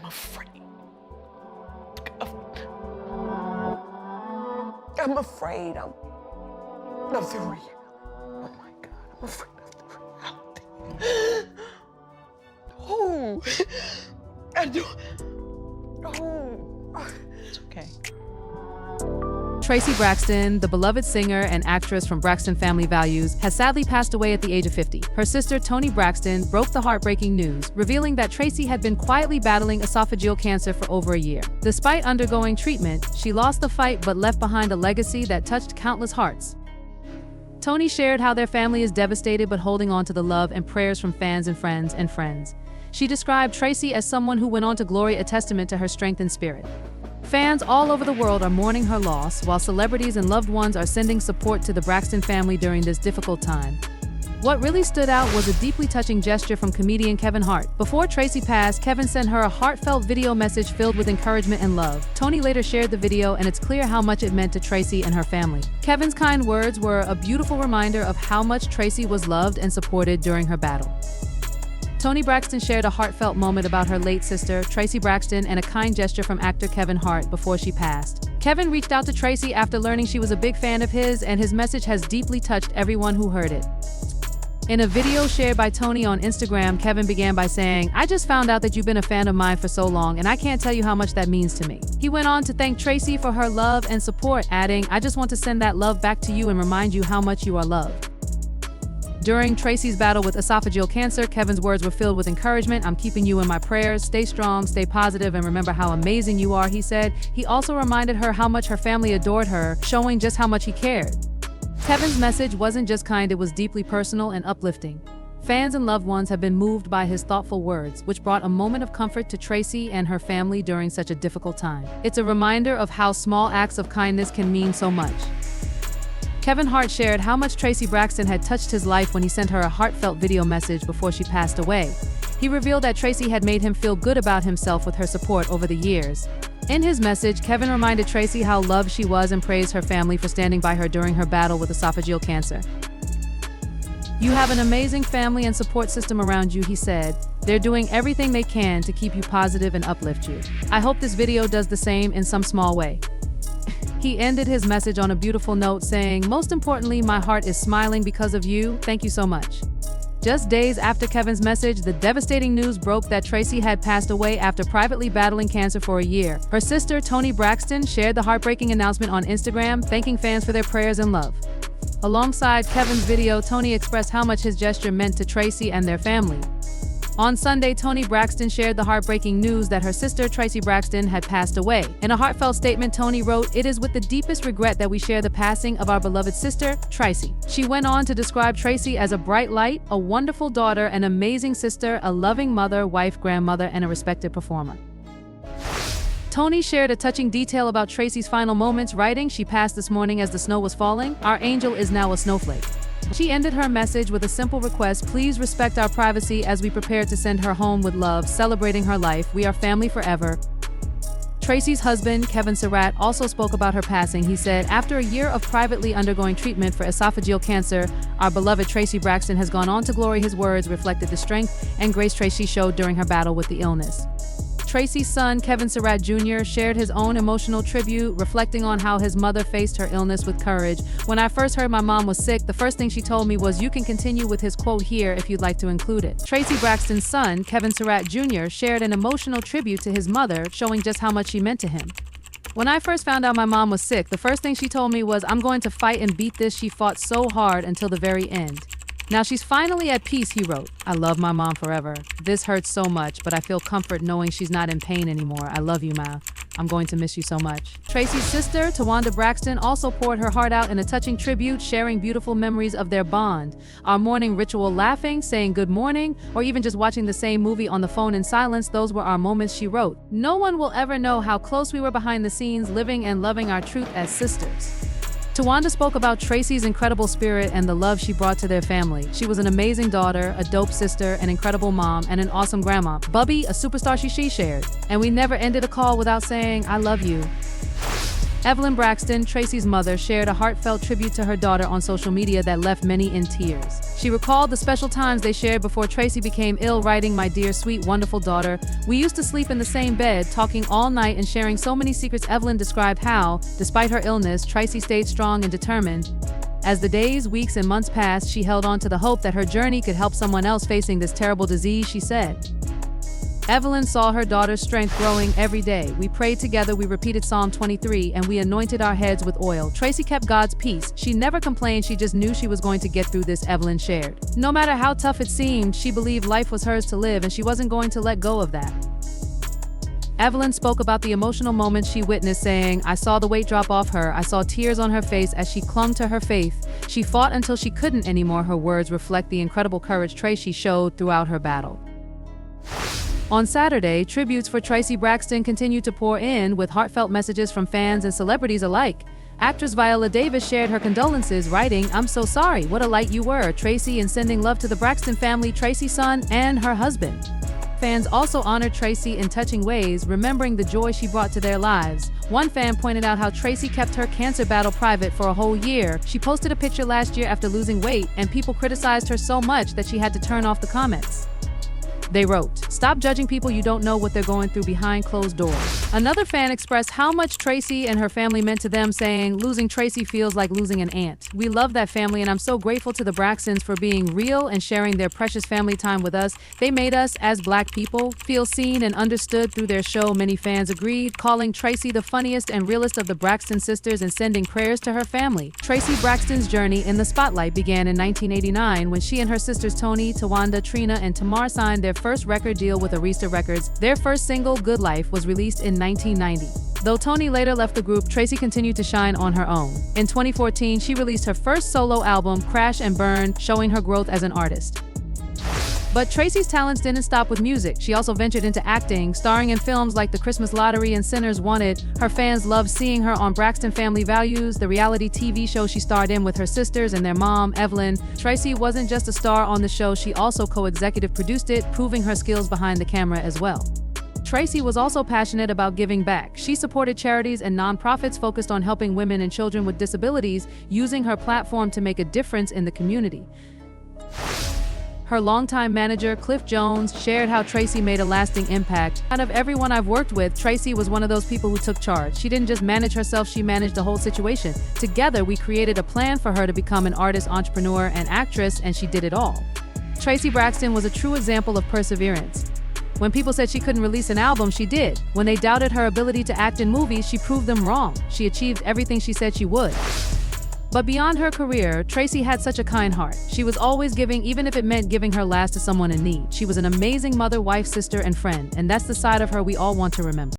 I'm afraid. I'm afraid of the reality. Oh my God, I'm afraid of the reality. Oh, I do. Oh, It's okay. Traci Braxton, the beloved singer and actress from Braxton Family Values, has sadly passed away at the age of 50. Her sister, Toni Braxton, broke the heartbreaking news, revealing that Traci had been quietly battling esophageal cancer for over a year. Despite undergoing treatment, she lost the fight but left behind a legacy that touched countless hearts. Toni shared how their family is devastated but holding on to the love and prayers from fans and friends. She described Traci as someone who went on to glory, a testament to her strength and spirit. Fans all over the world are mourning her loss, while celebrities and loved ones are sending support to the Braxton family during this difficult time. What really stood out was a deeply touching gesture from comedian Kevin Hart. Before Traci passed, Kevin sent her a heartfelt video message filled with encouragement and love. Toni later shared the video, and it's clear how much it meant to Traci and her family. Kevin's kind words were a beautiful reminder of how much Traci was loved and supported during her battle. Toni Braxton shared a heartfelt moment about her late sister, Traci Braxton, and a kind gesture from actor Kevin Hart before she passed. Kevin reached out to Traci after learning she was a big fan of his, and his message has deeply touched everyone who heard it. In a video shared by Toni on Instagram, Kevin began by saying, "I just found out that you've been a fan of mine for so long, and I can't tell you how much that means to me." He went on to thank Traci for her love and support, adding, "I just want to send that love back to you and remind you how much you are loved." During Traci's battle with esophageal cancer, Kevin's words were filled with encouragement. "I'm keeping you in my prayers. Stay strong, stay positive, and remember how amazing you are," he said. He also reminded her how much her family adored her, showing just how much he cared. Kevin's message wasn't just kind, it was deeply personal and uplifting. Fans and loved ones have been moved by his thoughtful words, which brought a moment of comfort to Traci and her family during such a difficult time. It's a reminder of how small acts of kindness can mean so much. Kevin Hart shared how much Traci Braxton had touched his life when he sent her a heartfelt video message before she passed away. He revealed that Traci had made him feel good about himself with her support over the years. In his message, Kevin reminded Traci how loved she was and praised her family for standing by her during her battle with esophageal cancer. "You have an amazing family and support system around you," he said. "They're doing everything they can to keep you positive and uplift you. I hope this video does the same in some small way." He ended his message on a beautiful note, saying, "Most importantly, my heart is smiling because of you. Thank you so much." Just days after Kevin's message, the devastating news broke that Traci had passed away after privately battling cancer for a year. Her sister, Toni Braxton, shared the heartbreaking announcement on Instagram, thanking fans for their prayers and love. Alongside Kevin's video, Toni expressed how much his gesture meant to Traci and their family. On Sunday, Toni Braxton shared the heartbreaking news that her sister, Traci Braxton, had passed away. In a heartfelt statement, Toni wrote, "It is with the deepest regret that we share the passing of our beloved sister, Traci." She went on to describe Traci as a bright light, a wonderful daughter, an amazing sister, a loving mother, wife, grandmother, and a respected performer. Toni shared a touching detail about Traci's final moments, writing, "She passed this morning as the snow was falling. Our angel is now a snowflake." She ended her message with a simple request: "Please respect our privacy as we prepare to send her home with love, celebrating her life. We are family forever." Traci's husband, Kevin Surratt, also spoke about her passing. He said, "After a year of privately undergoing treatment for esophageal cancer, our beloved Traci Braxton has gone on to glory." His words reflected the strength and grace Traci showed during her battle with the illness. Traci's son, Kevin Surratt Jr., shared his own emotional tribute, reflecting on how his mother faced her illness with courage. "When I first heard my mom was sick, the first thing she told me was, 'You can continue with his quote here if you'd like to include it.'" Traci Braxton's son, Kevin Surratt Jr., shared an emotional tribute to his mother, showing just how much she meant to him. "When I first found out my mom was sick, the first thing she told me was, 'I'm going to fight and beat this.' She fought so hard until the very end. Now she's finally at peace," he wrote. "I love my mom forever. This hurts so much, but I feel comfort knowing she's not in pain anymore. I love you, Ma. I'm going to miss you so much." Traci's sister, Tawanda Braxton, also poured her heart out in a touching tribute, sharing beautiful memories of their bond. "Our morning ritual, laughing, saying good morning, or even just watching the same movie on the phone in silence, those were our moments," she wrote. "No one will ever know how close we were behind the scenes, living and loving our truth as sisters." Tawanda spoke about Traci's incredible spirit and the love she brought to their family. "She was an amazing daughter, a dope sister, an incredible mom, and an awesome grandma. Bubby, a superstar," she shared. "And we never ended a call without saying, 'I love you.'" Evelyn Braxton, Traci's mother, shared a heartfelt tribute to her daughter on social media that left many in tears. She recalled the special times they shared before Traci became ill, writing, "My dear, sweet, wonderful daughter, we used to sleep in the same bed, talking all night and sharing so many secrets." Evelyn described how, despite her illness, Traci stayed strong and determined. As the days, weeks, and months passed, she held on to the hope that her journey could help someone else facing this terrible disease. She said, Evelyn saw her daughter's strength growing every day. "We prayed together, we repeated Psalm 23, and we anointed our heads with oil." Traci kept God's peace. She never complained, she just knew she was going to get through this, Evelyn shared. No matter how tough it seemed, she believed life was hers to live, and she wasn't going to let go of that. Evelyn spoke about the emotional moments she witnessed, saying, "I saw the weight drop off her. I saw tears on her face as she clung to her faith. She fought until she couldn't anymore." Her words reflect the incredible courage Traci showed throughout her battle. On Saturday, tributes for Traci Braxton continued to pour in, with heartfelt messages from fans and celebrities alike. Actress Viola Davis shared her condolences, writing, "I'm so sorry, what a light you were, Traci," and sending love to the Braxton family, Traci's son, and her husband. Fans also honored Traci in touching ways, remembering the joy she brought to their lives. One fan pointed out how Traci kept her cancer battle private for a whole year. She posted a picture last year after losing weight, and people criticized her so much that she had to turn off the comments. They wrote, "Stop judging people, you don't know what they're going through behind closed doors." Another fan expressed how much Traci and her family meant to them, saying, "Losing Traci feels like losing an aunt. We love that family, and I'm so grateful to the Braxtons for being real and sharing their precious family time with us. They made us, as Black people, feel seen and understood through their show." Many fans agreed, calling Traci the funniest and realest of the Braxton sisters and sending prayers to her family. Traci Braxton's journey in the spotlight began in 1989 when she and her sisters Toni, Tawanda, Trina, and Tamar signed their first record deal with Arista Records. Their first single, "Good Life," was released in 1990. Though Toni later left the group, Traci continued to shine on her own. In 2014, she released her first solo album, Crash and Burn, showing her growth as an artist. But Traci's talents didn't stop with music. She also ventured into acting, starring in films like The Christmas Lottery and Sinners Wanted. Her fans loved seeing her on Braxton Family Values, the reality TV show she starred in with her sisters and their mom, Evelyn. Traci wasn't just a star on the show, she also co-executive produced it, proving her skills behind the camera as well. Traci was also passionate about giving back. She supported charities and nonprofits focused on helping women and children with disabilities, using her platform to make a difference in the community. Her longtime manager, Cliff Jones, shared how Traci made a lasting impact. "Out of everyone I've worked with, Traci was one of those people who took charge. She didn't just manage herself, she managed the whole situation. Together, we created a plan for her to become an artist, entrepreneur, and actress, and she did it all." Traci Braxton was a true example of perseverance. When people said she couldn't release an album, she did. When they doubted her ability to act in movies, she proved them wrong. She achieved everything she said she would. But beyond her career, Traci had such a kind heart. She was always giving, even if it meant giving her last to someone in need. She was an amazing mother, wife, sister, and friend, and that's the side of her we all want to remember.